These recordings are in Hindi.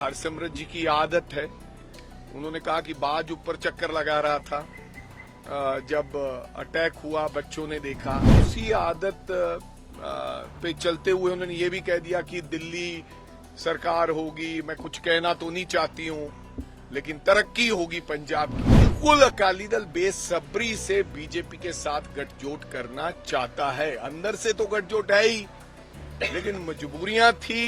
हरसिमरत जी की आदत है। उन्होंने कहा कि बाज ऊपर चक्कर लगा रहा था जब अटैक हुआ, बच्चों ने देखा। उसी आदत पे चलते हुए उन्होंने ये भी कह दिया कि दिल्ली सरकार होगी, मैं कुछ कहना तो नहीं चाहती हूं, लेकिन तरक्की होगी पंजाब की। बिल्कुल अकाली दल बेसब्री से बीजेपी के साथ गठजोड़ करना चाहता है। अंदर से तो गठजोड़ है ही, लेकिन मजबूरियां थी।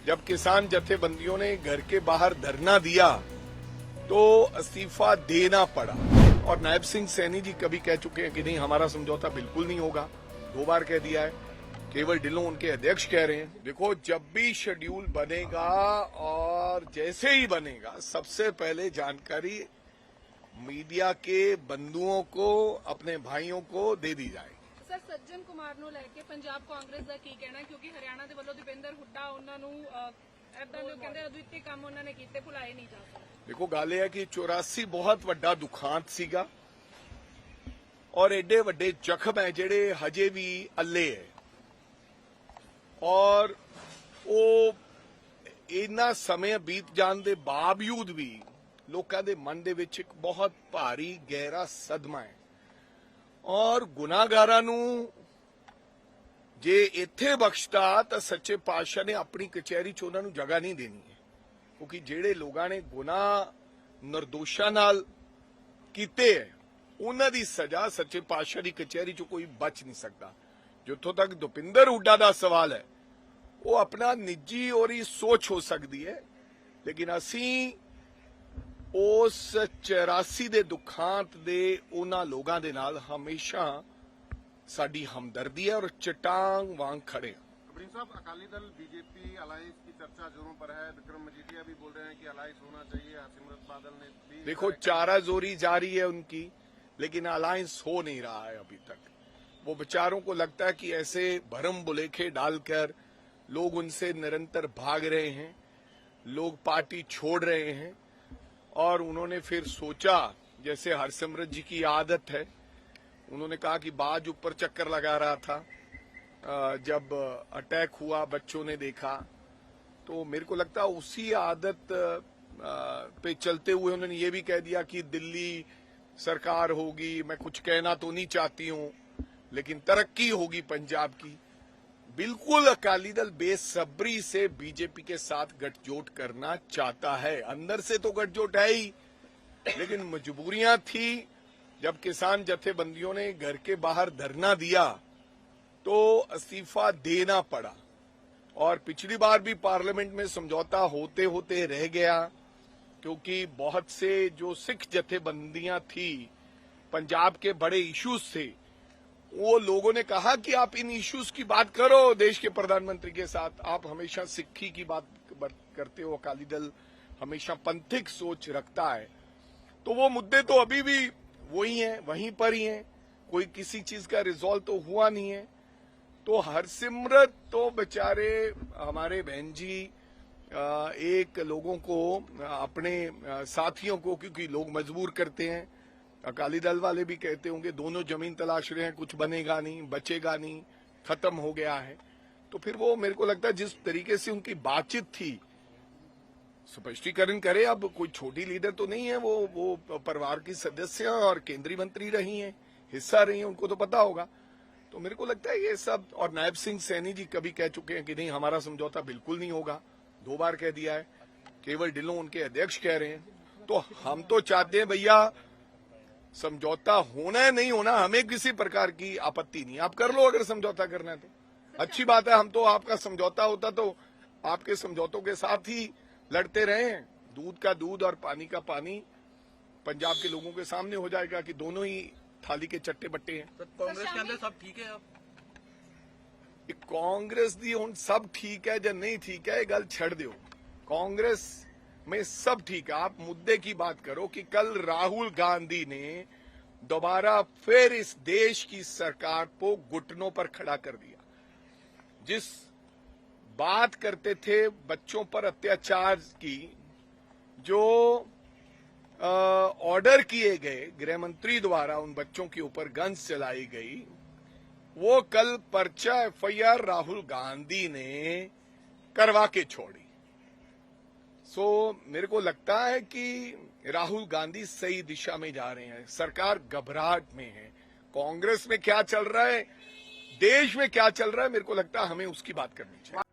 जब किसान जथेबंदियों ने घर के बाहर धरना दिया तो इस्तीफा देना पड़ा। और नायब सिंह सैनी जी कभी कह चुके हैं कि नहीं, हमारा समझौता बिल्कुल नहीं होगा। 2 बार कह दिया है। केवल ढिल्लों उनके अध्यक्ष कह रहे हैं। देखो, जब भी शेड्यूल बनेगा और जैसे ही बनेगा, सबसे पहले जानकारी मीडिया के बंधुओं को, अपने भाइयों को दे दी जाएगी। सर, सज्जन कुमार ਨੂੰ ਲੈ ਕੇ ਪੰਜਾਬ ਕਾਂਗਰਸ ਦਾ ਕੀ ਕਹਿਣਾ, ਕਿਉਂਕਿ ਹਰਿਆਣਾ ਦੇ ਵੱਲੋਂ ਦੀਪਿੰਦਰ ਹੁੱਡਾ ਉਹਨਾਂ ਨੂੰ ਇਦਾਂ ਦੇ ਕਹਿੰਦੇ ਅਦੁੱਤੀ ਕੰਮ ਉਹਨਾਂ ਨੇ ਕੀਤੇ, ਭੁਲਾਏ ਨਹੀਂ ਜਾ ਸਕਦੇ। देखो, गल यह है कि 84 बहुत वड्डा दुखांत सीगा और एडे वड्डे जख्म है जेडे हजे भी अल्ले है। और वो इन्ना समय बीत जाने के बावजूद भी लोगों के मन दे विच एक बहुत भारी गहरा सदमा है। और गुनाहगारां नूं जे इत्थे बख्शता तो सच्चे पातशाह ने अपनी कचहरी च उन्हां नूं जगह नहीं देनी है, क्योंकि जेड़े लोगों ने गुनाह निर्दोषां नाल कीते है, उन्हां दी सजा सच्चे पातशाह की कचहरी च कोई बच नहीं सकता। जिथों तक दीपिंदर हुड्डा का सवाल है, वो अपना निजी और ही सोच हो सकती है, लेकिन असी उस 84 दे दुखांत दे उन्हां लोगां दे नाल हमेशा साडी हमदर्दी है और चट्टान वांग खड़े हैं। साहब, अकाली दल बीजेपी अलायंस की चर्चा जोरों पर है। विक्रम मजीठिया भी बोल रहे हैं कि अलायंस होना चाहिए। हरसिमरत बादल ने भी देखो, चाराजोरी जारी है उनकी, लेकिन अलायंस हो नहीं रहा है अभी तक। वो बेचारों को लगता है कि ऐसे भरम बुलेखे डालकर लोग उनसे निरंतर भाग रहे हैं, लोग पार्टी छोड़ रहे हैं। और उन्होंने फिर सोचा, जैसे हरसिमरत जी की आदत है, उन्होंने कहा कि बाज ऊपर चक्कर लगा रहा था जब अटैक हुआ, बच्चों ने देखा। तो मेरे को लगता है उसी आदत पे चलते हुए उन्होंने ये भी कह दिया कि दिल्ली सरकार होगी, मैं कुछ कहना तो नहीं चाहती हूं, लेकिन तरक्की होगी पंजाब की। बिल्कुल अकाली दल बेसब्री से बीजेपी के साथ गठजोड़ करना चाहता है। अंदर से तो गठजोड़ है ही, लेकिन मजबूरियां थी। जब किसान जथेबंदियों ने घर के बाहर धरना दिया तो इस्तीफा देना पड़ा। और पिछली बार भी पार्लियामेंट में समझौता होते होते रह गया, क्योंकि बहुत से जो सिख जथेबंदियां थी, पंजाब के बड़े इश्यूज थे, वो लोगों ने कहा कि आप इन इश्यूज की बात करो देश के प्रधानमंत्री के साथ। आप हमेशा सिक्खी की बात करते हो, अकाली दल हमेशा पंथिक सोच रखता है। तो वो मुद्दे तो अभी भी वही हैं, वहीं पर ही हैं। कोई किसी चीज का रिजॉल्व तो हुआ नहीं है। तो हरसिमरत तो बेचारे हमारे बहन जी एक लोगों को, अपने साथियों को, क्योंकि लोग मजबूर करते हैं, अकाली दल वाले भी कहते होंगे दोनों जमीन तलाश रहे हैं, कुछ बनेगा नहीं, बचेगा नहीं, खत्म हो गया है। तो फिर वो, मेरे को लगता है जिस तरीके से उनकी बातचीत थी, स्पष्टीकरण करे। अब कोई छोटी लीडर तो नहीं है, वो परिवार की सदस्य और केंद्रीय मंत्री रही हैं, हिस्सा रही हैं, उनको तो पता होगा। तो मेरे को लगता है ये सब। और नायब सिंह सैनी जी कभी कह चुके हैं कि नहीं, हमारा समझौता बिल्कुल नहीं होगा। 2 बार कह दिया है। केवल ढिल्लों उनके अध्यक्ष कह रहे हैं। तो हम तो चाहते हैं भैया, समझौता होना है, नहीं होना, हमें किसी प्रकार की आपत्ति नहीं। आप कर लो अगर समझौता करना है तो अच्छी बात है। हम तो, आपका समझौता होता तो आपके समझौतों के साथ ही लड़ते रहे हैं। दूध का दूध और पानी का पानी पंजाब के लोगों के सामने हो जाएगा कि दोनों ही थाली के चट्टे बट्टे हैं। कांग्रेस के अंदर सब ठीक है। अब कांग्रेस दी हुण सब ठीक है या नहीं ठीक है, गल छड़ दो। कांग्रेस में सब ठीक है। आप मुद्दे की बात करो कि कल राहुल गांधी ने दोबारा फिर इस देश की सरकार को घुटनों पर खड़ा कर दिया। जिस बात करते थे बच्चों पर अत्याचार की, जो ऑर्डर किए गए गृह मंत्री द्वारा उन बच्चों के ऊपर गन्स चलाई गई, वो कल पर्चा एफआईआर राहुल गांधी ने करवा के छोड़ी। सो मेरे को लगता है कि राहुल गांधी सही दिशा में जा रहे हैं। सरकार घबराहट में है। कांग्रेस में क्या चल रहा है, देश में क्या चल रहा है, मेरे को लगता है हमें उसकी बात करनी चाहिए।